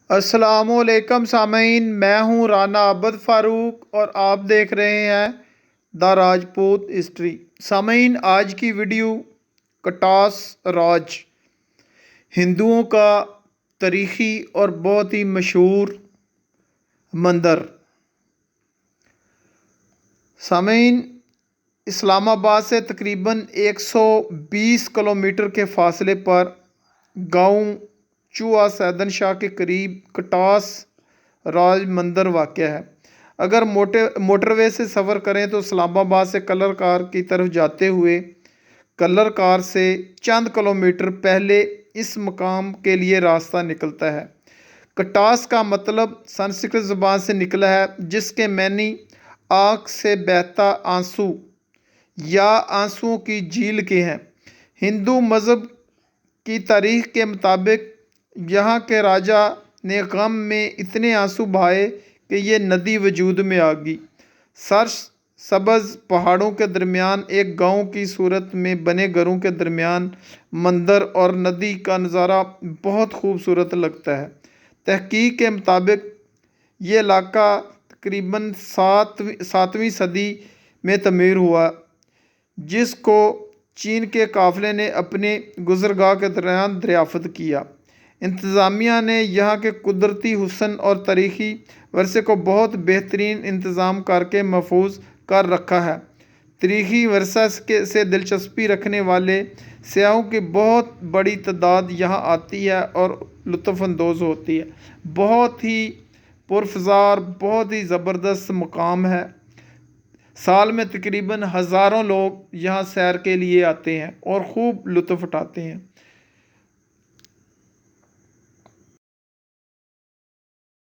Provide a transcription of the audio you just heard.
السلام علیکم سامعین، میں ہوں رانا عبد فاروق اور آپ دیکھ رہے ہیں دا راجپوت ہسٹری۔ سامعین، آج کی ویڈیو کٹاس راج ہندوؤں کا تاریخی اور بہت ہی مشہور مندر۔ سامعین، اسلام آباد سے تقریباً 120 کلومیٹر کے فاصلے پر گاؤں چوہا سیدن شاہ کے قریب کٹاس راج مندر واقع ہے۔ اگر موٹر وے سے سفر کریں تو اسلام آباد سے کلر کار کی طرف جاتے ہوئے کلر کار سے چند کلومیٹر پہلے اس مقام کے لیے راستہ نکلتا ہے۔ کٹاس کا مطلب سنسکرت زبان سے نکلا ہے، جس کے معنی آنکھ سے بہتا آنسو یا آنسوؤں کی جھیل کے ہیں۔ ہندو مذہب کی تاریخ کے مطابق یہاں کے راجا نے غم میں اتنے آنسو بہائے کہ یہ ندی وجود میں آ گئی۔ سرسبز پہاڑوں کے درمیان ایک گاؤں کی صورت میں بنے گھروں کے درمیان مندر اور ندی کا نظارہ بہت خوبصورت لگتا ہے۔ تحقیق کے مطابق یہ علاقہ تقریباً 7ویں صدی میں تعمیر ہوا، جس کو چین کے قافلے نے اپنے گزرگاہ کے دوران دریافت کیا۔ انتظامیہ نے یہاں کے قدرتی حسن اور تاریخی ورثے کو بہت بہترین انتظام کر کے محفوظ کر رکھا ہے۔ تاریخی ورثہ سے دلچسپی رکھنے والے سیاحوں کی بہت بڑی تعداد یہاں آتی ہے اور لطف اندوز ہوتی ہے۔ بہت ہی پرفسار، بہت ہی زبردست مقام ہے۔ سال میں تقریباً ہزاروں لوگ یہاں سیر کے لیے آتے ہیں اور خوب لطف اٹھاتے ہیں۔